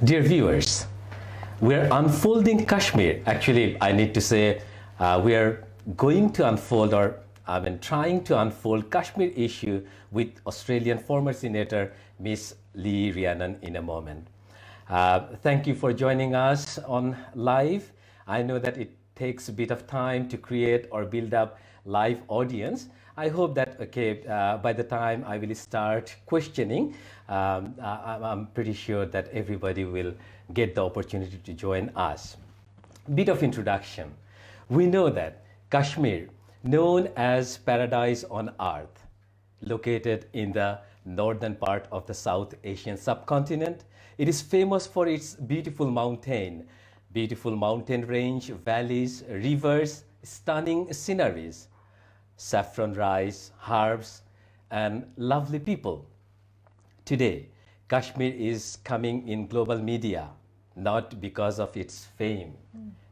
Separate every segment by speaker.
Speaker 1: Dear viewers, we're unfolding Kashmir. Actually, I need to say we are going to unfold, or trying to unfold Kashmir issue with Australian former Senator Miss Lee Rhiannon in a moment. Thank you for joining us on live. I know that it takes a bit of time to create or build up live audience. I hope that by the time I will start questioning, I'm pretty sure that everybody will get the opportunity to join us. Bit of introduction. We know that Kashmir, known as paradise on earth, located in the northern part of the South Asian subcontinent, it is famous for its beautiful mountain range, valleys, rivers, stunning sceneries, saffron rice, herbs, and lovely people. Today, Kashmir is coming in global media, not because of its fame,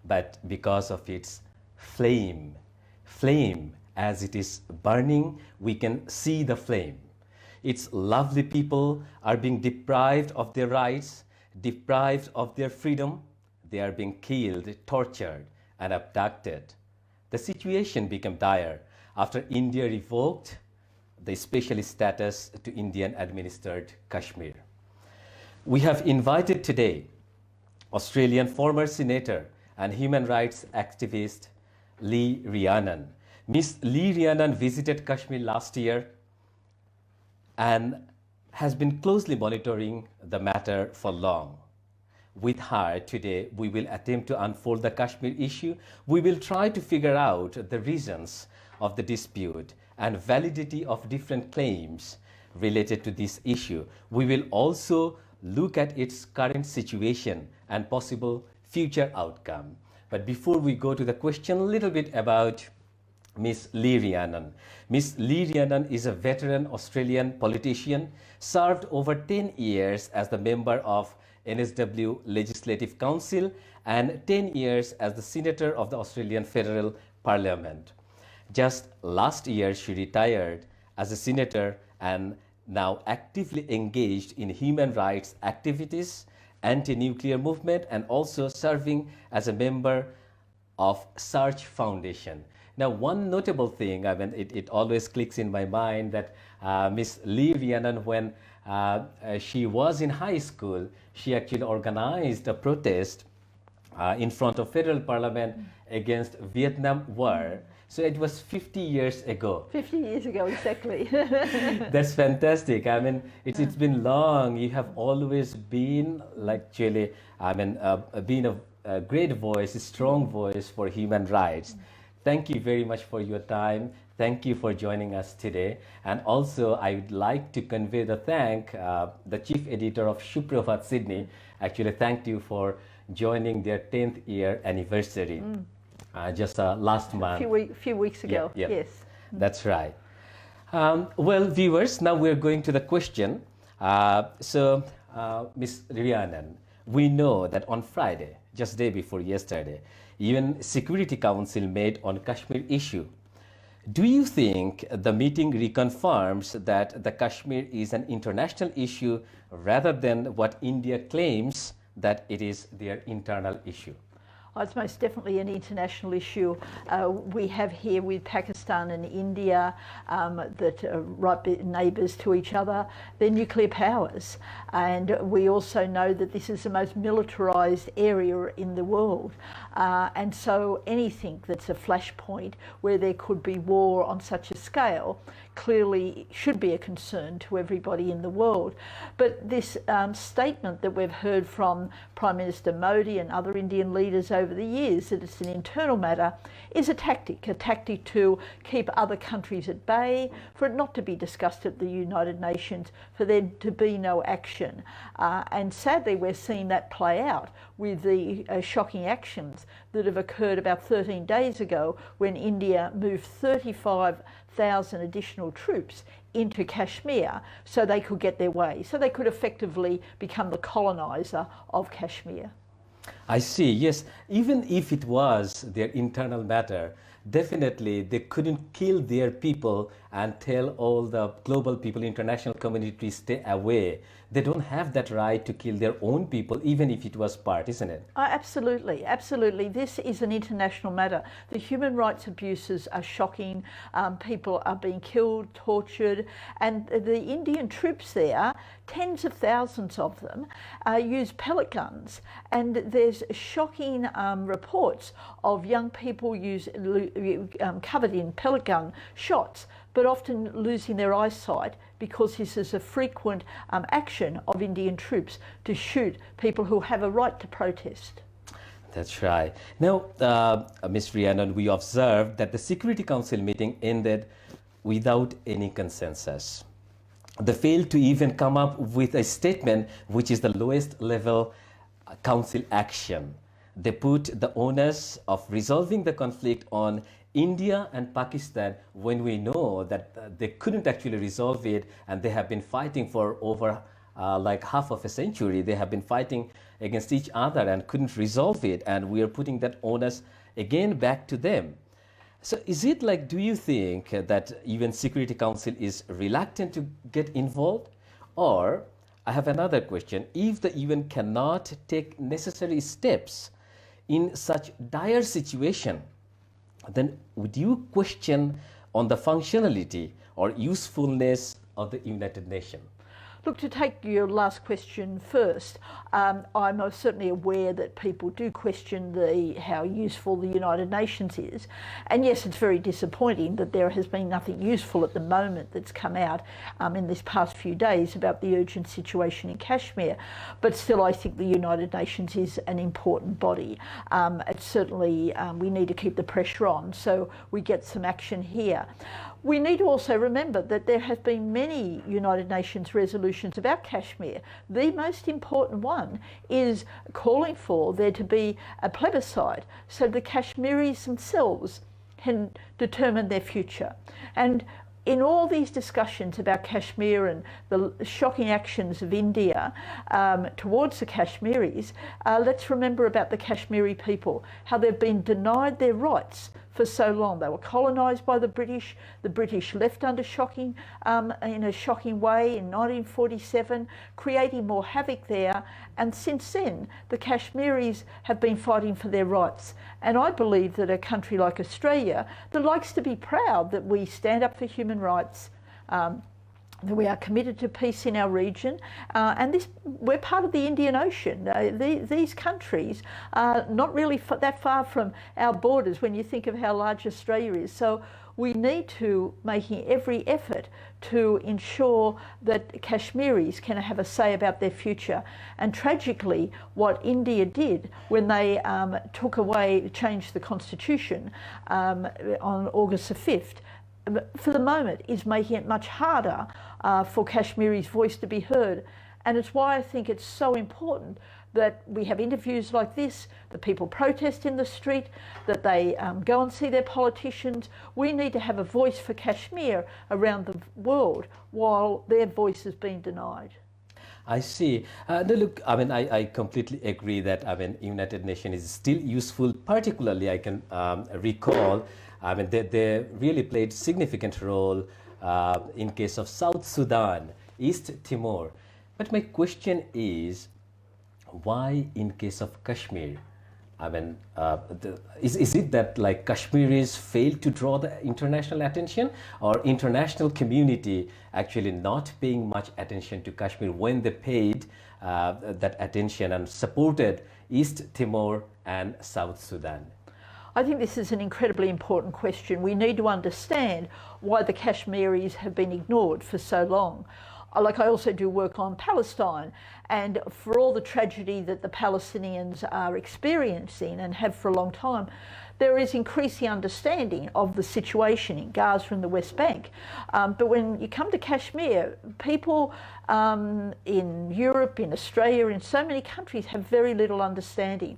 Speaker 1: but because of its flame. Flame, as it is burning, we can see the flame. Its lovely people are being deprived of their rights, deprived of their freedom. They are being killed, tortured, and abducted. The situation became dire after India revoked the special status to Indian-administered Kashmir. We have invited today Australian former Senator and human rights activist Lee Rhiannon. Miss Lee Rhiannon visited Kashmir last year and has been closely monitoring the matter for long. With her today, we will attempt to unfold the Kashmir issue. We will try to figure out the reasons of the dispute and validity of different claims related to this issue. We will also look at its current situation and possible future outcome. But before we go to the question, a little bit about Miss Lee Rhiannon. Miss Lee Rhiannon is a veteran Australian politician, served over 10 years as the member of NSW Legislative Council and 10 years as the Senator of the Australian Federal Parliament. Just last year, she retired as a senator and now actively engaged in human rights activities, anti-nuclear movement, and also serving as a member of Search Foundation. Now, one notable thing, it always clicks in my mind that Miss Lee Rhiannon, when she was in high school, she actually organized a protest in front of federal parliament against Vietnam War. So it was 50 years ago.
Speaker 2: 50 years ago, exactly.
Speaker 1: That's fantastic. It's been long. You have always been been a great voice, a strong voice for human rights. Thank you very much for your time. Thank you for joining us today. And also, I would like to convey the the chief editor of Suprovat, Sydney, actually thanked you for joining their 10th year anniversary. Just last month.
Speaker 2: A few weeks ago,
Speaker 1: yeah.
Speaker 2: Yes.
Speaker 1: That's right. Well, viewers, now we're going to the question. Ms. Rhiannon, we know that on Friday, just day before yesterday, UN Security Council met on Kashmir issue. Do you think the meeting reconfirms that the Kashmir is an international issue rather than what India claims that it is their internal issue?
Speaker 2: Oh, it's most definitely an international issue. We have here with Pakistan and India that are right neighbours to each other. They're nuclear powers. And we also know that this is the most militarised area in the world. And so anything that's a flashpoint where there could be war on such a scale clearly should be a concern to everybody in the world. But this statement that we've heard from Prime Minister Modi and other Indian leaders over the years, that it's an internal matter, is a tactic to keep other countries at bay, for it not to be discussed at the United Nations, for there to be no action. And sadly, we're seeing that play out with the shocking actions that have occurred about 13 days ago when India moved 35,000 additional troops into Kashmir so they could get their way, so they could effectively become the coloniser of Kashmir.
Speaker 1: I see, yes. Even if it was their internal matter, definitely they couldn't kill their people and tell all the global people, international community, stay away. they don't have that right to kill their own people, even if it was part, isn't it?
Speaker 2: Absolutely, absolutely. This is an international matter. The human rights abuses are shocking. People are being killed, tortured, and the Indian troops there, tens of thousands of them, use pellet guns. And there's shocking reports of young people covered in pellet gun shots, but often losing their eyesight because this is a frequent action of Indian troops to shoot people who have a right to protest.
Speaker 1: That's right. Now, Ms. Rhiannon, we observed that the Security Council meeting ended without any consensus. They failed to even come up with a statement, which is the lowest level council action. They put the onus of resolving the conflict on India and Pakistan, when we know that they couldn't actually resolve it, and they have been fighting for over like half of a century. They have been fighting against each other and couldn't resolve it, and we are putting that onus again back to them. So is it like, do you think that UN Security Council is reluctant to get involved? Or, I have another question, if the UN cannot take necessary steps in such dire situation, then would you question on the functionality or usefulness of the United Nations?
Speaker 2: Look, to take your last question first, I'm most certainly aware that people do question how useful the United Nations is. And yes, it's very disappointing that there has been nothing useful at the moment that's come out in this past few days about the urgent situation in Kashmir. But still, I think the United Nations is an important body. It's certainly, we need to keep the pressure on so we get some action here. We need to also remember that there have been many United Nations resolutions about Kashmir. The most important one is calling for there to be a plebiscite so the Kashmiris themselves can determine their future. And in all these discussions about Kashmir and the shocking actions of India towards the Kashmiris, let's remember about the Kashmiri people, how they've been denied their rights for so long. They were colonised by the British. The British left under in a shocking way in 1947, creating more havoc there. And since then, the Kashmiris have been fighting for their rights. And I believe that a country like Australia that likes to be proud that we stand up for human rights, that we are committed to peace in our region, and we're part of the Indian Ocean. These countries are not really that far from our borders when you think of how large Australia is. So we need to making every effort to ensure that Kashmiris can have a say about their future. And tragically, what India did when they changed the constitution on August the 5th, for the moment, is making it much harder for Kashmiri's voice to be heard. And it's why I think it's so important that we have interviews like this, that people protest in the street, that they go and see their politicians. We need to have a voice for Kashmir around the world while their voice is being denied.
Speaker 1: I see. No, look, I mean, I completely agree that, I mean, United Nations is still useful. Particularly, I can recall, I mean, they really played significant role in case of South Sudan, East Timor. But my question is, why in case of Kashmir? I mean, is it that like Kashmiris failed to draw the international attention, or international community actually not paying much attention to Kashmir when they paid that attention and supported East Timor and South Sudan?
Speaker 2: I think this is an incredibly important question. We need to understand why the Kashmiris have been ignored for so long. Like, I also do work on Palestine, and for all the tragedy that the Palestinians are experiencing and have for a long time, there is increasing understanding of the situation in Gaza and the West Bank. But when you come to Kashmir, people in Europe, in Australia, in so many countries have very little understanding.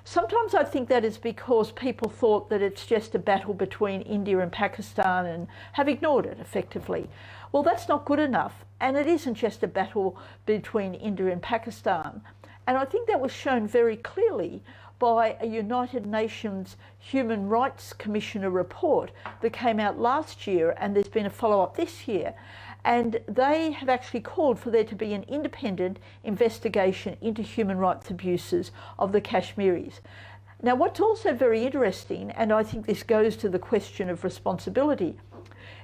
Speaker 2: Sometimes I think that is because people thought that it's just a battle between India and Pakistan and have ignored it effectively. Well, that's not good enough. And it isn't just a battle between India and Pakistan. And I think that was shown very clearly by a United Nations Human Rights Commissioner report that came out last year, and there's been a follow-up this year. And they have actually called for there to be an independent investigation into human rights abuses of the Kashmiris. Now, what's also very interesting, and I think this goes to the question of responsibility,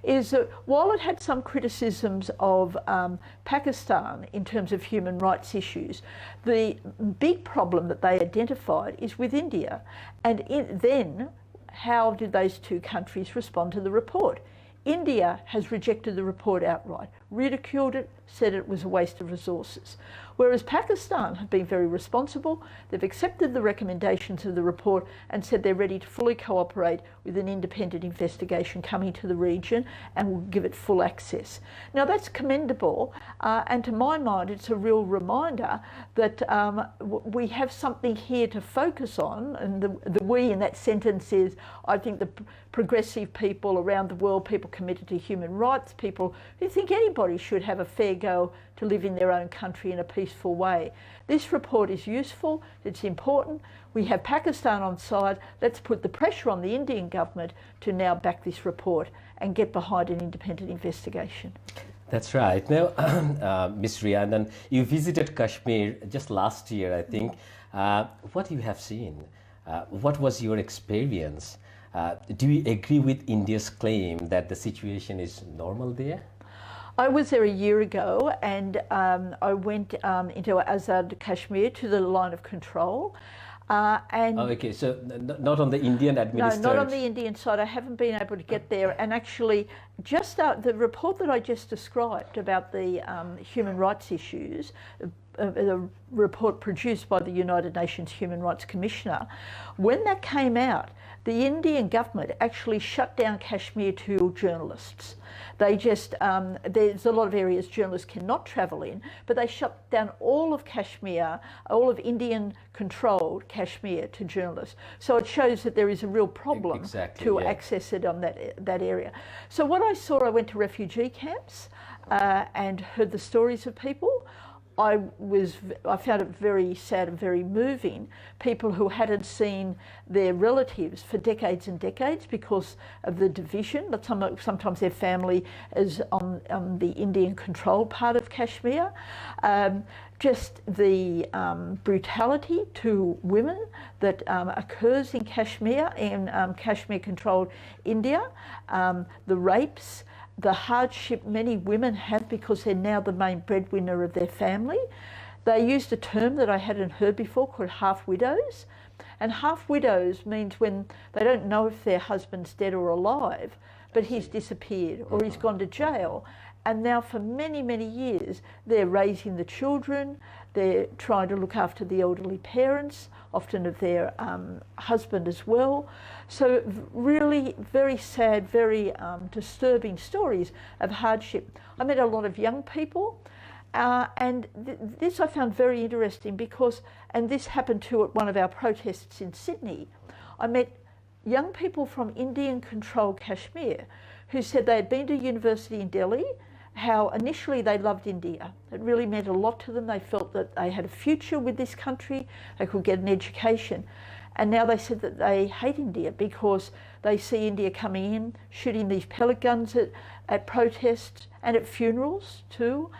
Speaker 2: is that while it had some criticisms of Pakistan in terms of human rights issues, the big problem that they identified is with India. And then, how did those two countries respond to the report? India has rejected the report outright, ridiculed it, said it was a waste of resources. Whereas Pakistan have been very responsible. They've accepted the recommendations of the report and said they're ready to fully cooperate with an independent investigation coming to the region and will give it full access. Now that's commendable, and to my mind it's a real reminder that we have something here to focus on, and the we in that sentence is, I think, the progressive people around the world, people committed to human rights, people who think anybody should have a fair go to live in their own country in a peaceful way. This report is useful, it's important. We have Pakistan on side. Let's put the pressure on the Indian government to now back this report and get behind an independent investigation.
Speaker 1: That's right. Now, Ms. Rhiannon, you visited Kashmir just last year, I think. What you have seen? What was your experience? Do you agree with India's claim that the situation is normal there?
Speaker 2: I was there a year ago, and I went into Azad Kashmir to the line of control.
Speaker 1: Okay, so not on the Indian administered...
Speaker 2: No, not on the Indian side. I haven't been able to get there. And actually, just the report that I just described about the human rights issues, the report produced by the United Nations Human Rights Commissioner, when that came out, the Indian government actually shut down Kashmir to journalists. They just, there's a lot of areas journalists cannot travel in, but they shut down all of Kashmir, all of Indian-controlled Kashmir to journalists. So it shows that there is a real problem to access it on that area. So what I saw, I went to refugee camps and heard the stories of people. I found it very sad and very moving. People who hadn't seen their relatives for decades and decades because of the division, but sometimes their family is on the Indian-controlled part of Kashmir. Just the brutality to women that occurs in Kashmir, in Kashmir-controlled India, the rapes, the hardship many women have because they're now the main breadwinner of their family. They used a term that I hadn't heard before called half-widows. And half-widows means when they don't know if their husband's dead or alive, but he's disappeared or he's gone to jail. And now for many, many years, they're raising the children, they're trying to look after the elderly parents, often of their husband as well. So really very sad, very disturbing stories of hardship. I met a lot of young people, and this I found very interesting because, and this happened too at one of our protests in Sydney, I met young people from Indian-controlled Kashmir who said they had been to university in Delhi, how initially they loved India. It really meant a lot to them. They felt that they had a future with this country, they could get an education. And now they said that they hate India because they see India coming in, shooting these pellet guns at protests and at funerals too.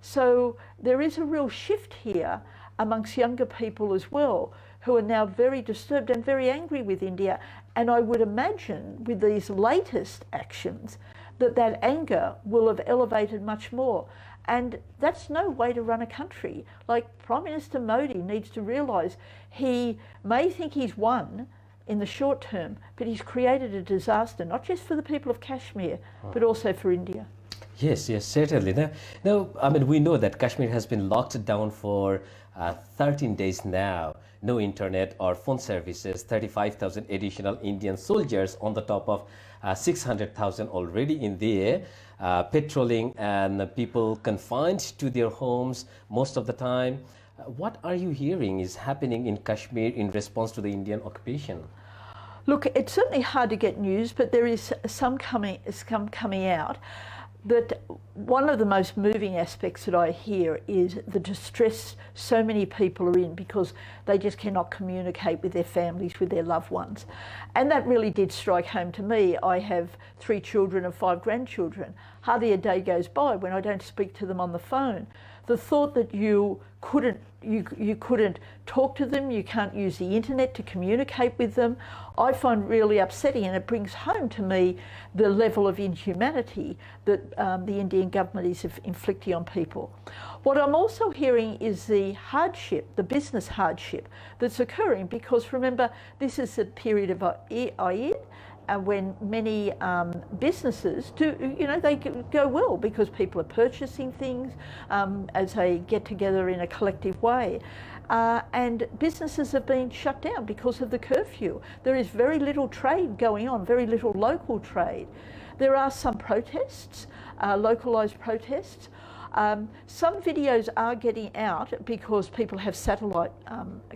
Speaker 2: So there is a real shift here amongst younger people as well, who are now very disturbed and very angry with India. And I would imagine with these latest actions, that anger will have elevated much more. And that's no way to run a country. Like Prime Minister Modi needs to realise he may think he's won in the short term, but he's created a disaster, not just for the people of Kashmir, but also for India.
Speaker 1: Yes, yes, certainly. Now, I mean, we know that Kashmir has been locked down for 13 days now. No internet or phone services, 35,000 additional Indian soldiers on the top of 600,000 already in there, patrolling, and people confined to their homes most of the time. What are you hearing is happening in Kashmir in response to the Indian occupation?
Speaker 2: Look, it's certainly hard to get news, but there is some coming out. that one of the most moving aspects that I hear is the distress so many people are in because they just cannot communicate with their families, with their loved ones. And that really did strike home to me. I have 3 children and 5 grandchildren. Hardly a day goes by when I don't speak to them on the phone. The thought that you couldn't talk to them, you can't use the internet to communicate with them, I find really upsetting, and it brings home to me the level of inhumanity that the Indian government is inflicting on people. What I'm also hearing is the hardship, the business hardship that's occurring, because remember, this is a period of Eid, when many businesses do, they go well because people are purchasing things as they get together in a collective way. And businesses have been shut down because of the curfew. There is very little trade going on, very little local trade. There are some protests, localised protests. Some videos are getting out because people have satellite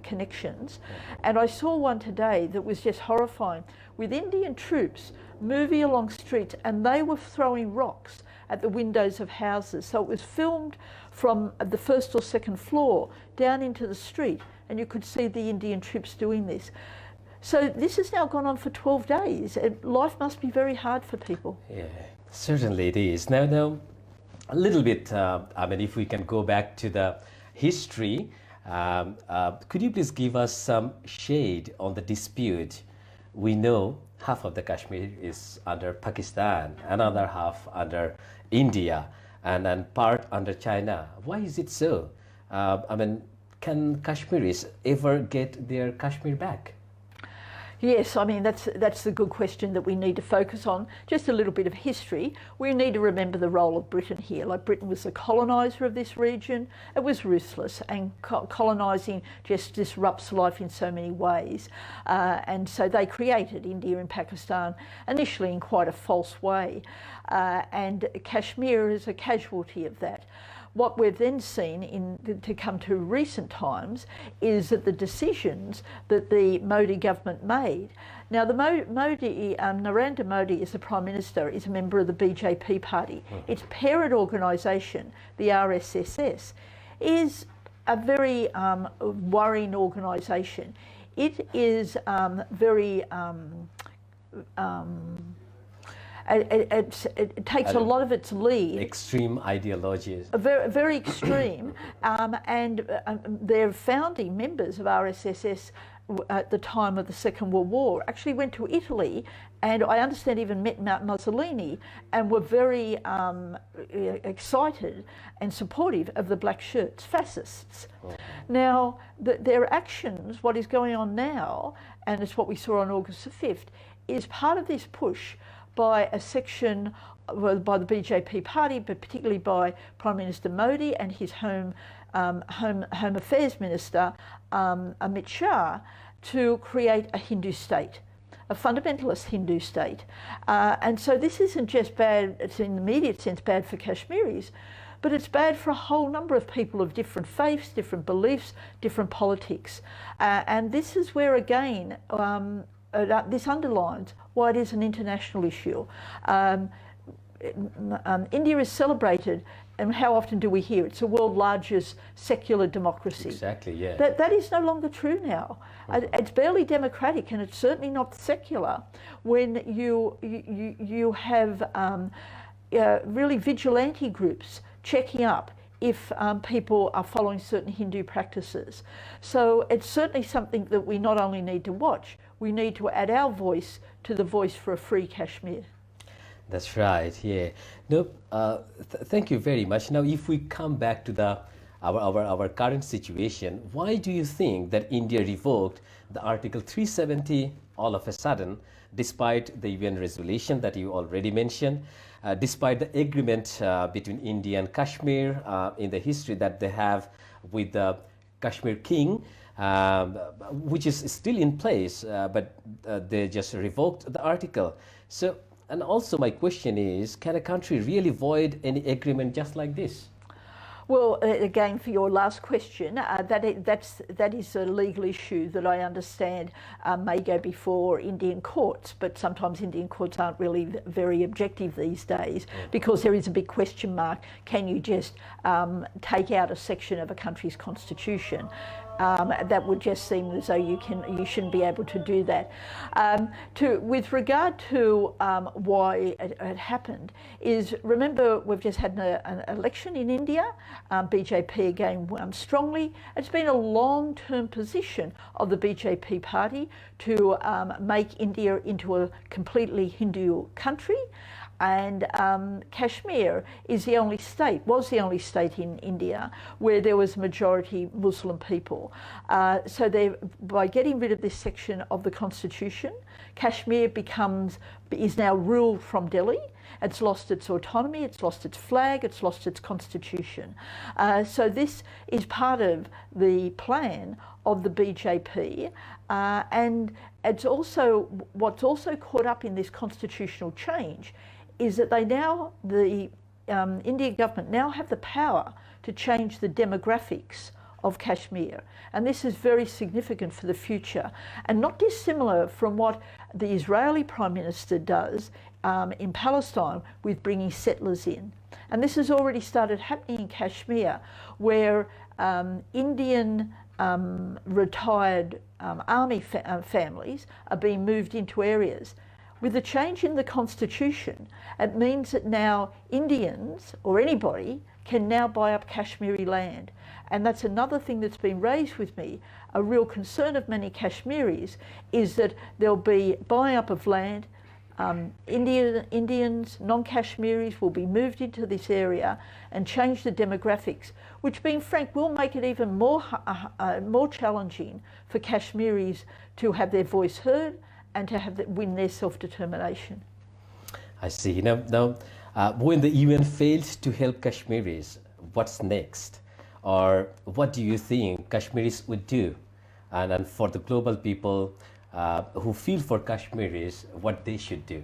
Speaker 2: connections, and I saw one today that was just horrifying, with Indian troops moving along streets, and they were throwing rocks at the windows of houses. So it was filmed from the 1st or 2nd floor down into the street, and you could see the Indian troops doing this. So this has now gone on for 12 days. Life must be very hard for people.
Speaker 1: Yeah, certainly it is. Now, a little bit, if we can go back to the history, could you please give us some shade on the dispute? We know half of the Kashmir is under Pakistan, another half under India, and part under China. Why is it so? Can Kashmiris ever get their Kashmir back?
Speaker 2: Yes, that's the good question that we need to focus on. Just a little bit of history. We need to remember the role of Britain here. Like, Britain was the coloniser of this region. It was ruthless, and colonising just disrupts life in so many ways. And so they created India and Pakistan initially in quite a false way. And Kashmir is a casualty of that. What we've then seen to come to recent times is that the decisions that the Modi government made. Now, the Narendra Modi is the Prime Minister, is a member of the BJP party. Its parent organisation, the RSS, is a very worrying organisation. It is very it takes a lot of its lead.
Speaker 1: Extreme ideologies.
Speaker 2: Very, very extreme. And their founding members of RSS at the time of the Second World War actually went to Italy, and I understand even met Mussolini, and were very excited and supportive of the black shirts, fascists. Oh. Now, their actions, what is going on now, and it's what we saw on August the 5th, is part of this push by a section, by the BJP party, but particularly by Prime Minister Modi and his Home Affairs Minister Amit Shah, to create a Hindu state, a fundamentalist Hindu state. And so this isn't just bad, it's in the immediate sense bad for Kashmiris, but it's bad for a whole number of people of different faiths, different beliefs, different politics. And this is where, again, this underlines why it is an international issue. India is celebrated, and how often do we hear it's the world's largest secular democracy?
Speaker 1: Exactly, yeah.
Speaker 2: That is no longer true now. It's barely democratic, and it's certainly not secular when you have really vigilante groups checking up if people are following certain Hindu practices. So it's certainly something that we not only need to watch, we need to add our voice to the voice for a free Kashmir.
Speaker 1: That's right, yeah. No, thank you very much. Now, if we come back to our current situation, why do you think that India revoked the Article 370 all of a sudden, despite the UN resolution that you already mentioned, despite the agreement between India and Kashmir in the history that they have with the Kashmir king, which is still in place, but they just revoked the article. So, and also my question is, can a country really void any agreement just like this?
Speaker 2: Well, again, for your last question, that is a legal issue that I understand may go before Indian courts, but sometimes Indian courts aren't really very objective these days because there is a big question mark. Can you just take out a section of a country's constitution? That would just seem as though you shouldn't be able to do that. With regard to why it happened, is remember we've just had an election in India. BJP again won strongly. It's been a long-term position of the BJP party to make India into a completely Hindu country. And Kashmir was the only state in India where there was majority Muslim people. So by getting rid of this section of the constitution, Kashmir is now ruled from Delhi. It's lost its autonomy, it's lost its flag, it's lost its constitution. So this is part of the plan of the BJP, and it's also what's also caught up in this constitutional change is that the Indian government now have the power to change the demographics of Kashmir. And this is very significant for the future and not dissimilar from what the Israeli Prime Minister does in Palestine with bringing settlers in. And this has already started happening in Kashmir where Indian retired army families are being moved into areas. With the change in the constitution, it means that now Indians or anybody can now buy up Kashmiri land. And that's another thing that's been raised with me. A real concern of many Kashmiris is that there'll be buying up of land. Indians, non-Kashmiris will be moved into this area and change the demographics, which, being frank, will make it even more challenging for Kashmiris to have their voice heard and to win their self-determination.
Speaker 1: I see. Now, when the UN failed to help Kashmiris, what's next? Or what do you think Kashmiris would do? And for the global people who feel for Kashmiris, what they should do?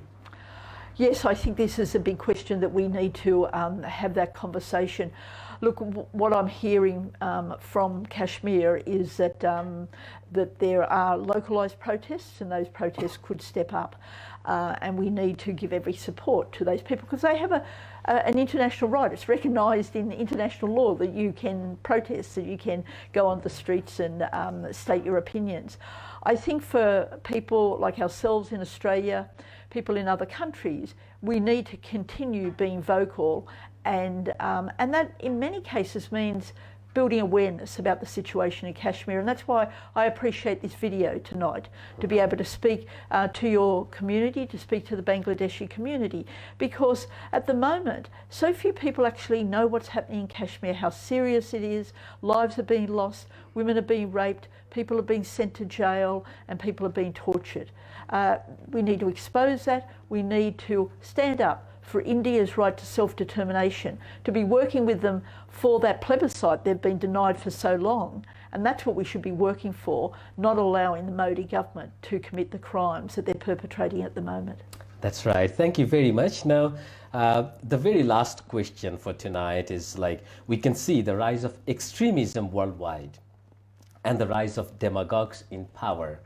Speaker 2: Yes, I think this is a big question that we need to have that conversation. Look, what I'm hearing from Kashmir is that that there are localised protests, and those protests could step up, and we need to give every support to those people because they have an international right. It's recognised in international law that you can protest, that you can go on the streets and state your opinions. I think for people like ourselves in Australia, people in other countries, we need to continue being vocal, and that in many cases means building awareness about the situation in Kashmir. And that's why I appreciate this video tonight, to be able to speak to your community, to speak to the Bangladeshi community, because at the moment, so few people actually know what's happening in Kashmir, how serious it is. Lives are being lost, women are being raped, people are being sent to jail, and people are being tortured. We need to expose that. We need to stand up for India's right to self-determination, to be working with them for that plebiscite they've been denied for so long. And that's what we should be working for, not allowing the Modi government to commit the crimes that they're perpetrating at the moment.
Speaker 1: That's right. Thank you very much. Now, the very last question for tonight is we can see the rise of extremism worldwide and the rise of demagogues in power.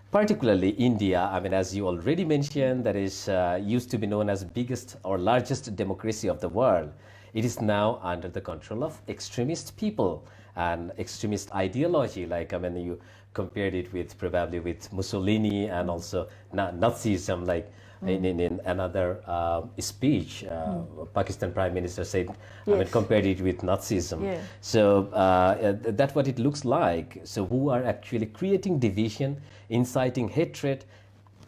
Speaker 1: Particularly India, as you already mentioned, that is used to be known as biggest or largest democracy of the world. It is now under the control of extremist people and extremist ideology. You compared it probably with Mussolini and also Nazism, in another speech, Pakistan Prime Minister said,
Speaker 2: yes.
Speaker 1: Compared it with Nazism.
Speaker 2: Yeah.
Speaker 1: So that's what it looks like. So who are actually creating division, inciting hatred.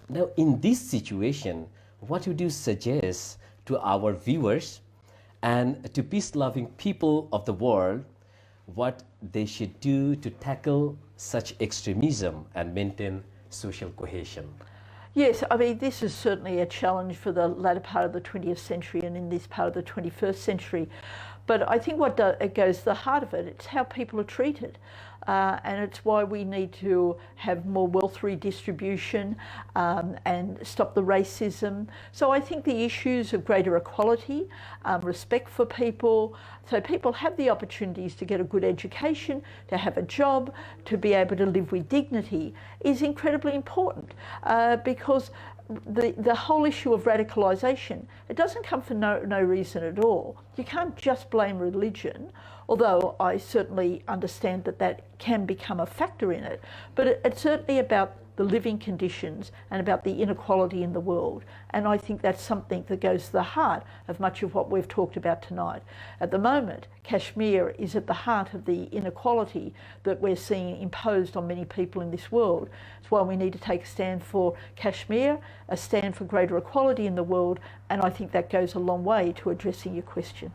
Speaker 1: Now, in this situation, what would you suggest to our viewers and to peace-loving people of the world, what they should do to tackle such extremism and maintain social cohesion?
Speaker 2: Yes, this is certainly a challenge for the latter part of the 20th century and in this part of the 21st century. But I think it goes to the heart of it, it's how people are treated. And it's why we need to have more wealth redistribution and stop the racism. So I think the issues of greater equality, respect for people, so people have the opportunities to get a good education, to have a job, to be able to live with dignity is incredibly important because the whole issue of radicalisation, it doesn't come for no reason at all. You can't just blame religion, although I certainly understand that can become a factor in it. But it's certainly about the living conditions and about the inequality in the world. And I think that's something that goes to the heart of much of what we've talked about tonight. At the moment, Kashmir is at the heart of the inequality that we're seeing imposed on many people in this world. It's why we need to take a stand for Kashmir, a stand for greater equality in the world, and I think that goes a long way to addressing your question.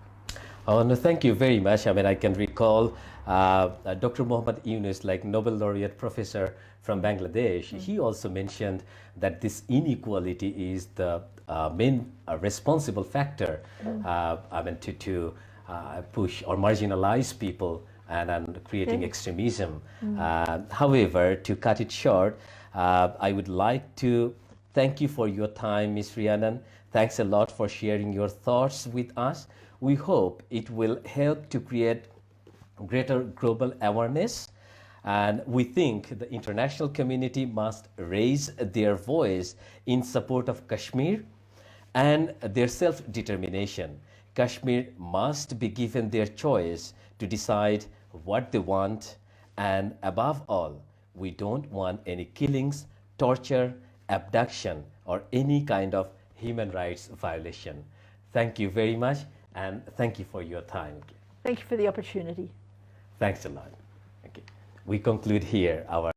Speaker 1: Oh, no, thank you very much. I mean, I can recall Dr. Muhammad Yunus, like Nobel laureate professor from Bangladesh, he also mentioned that this inequality is the main responsible factor I mean, to push or marginalize people and creating extremism. However, to cut it short, I would like to thank you for your time, Ms. Rhiannon. Thanks a lot for sharing your thoughts with us. We hope it will help to create greater global awareness, and we think the international community must raise their voice in support of Kashmir and their self-determination. Kashmir must be given their choice to decide what they want, and above all, we don't want any killings, torture, abduction, or any kind of human rights violation. Thank you very much, and thank you for your time.
Speaker 2: Thank you for the opportunity.
Speaker 1: Thanks a lot. Okay. We conclude here our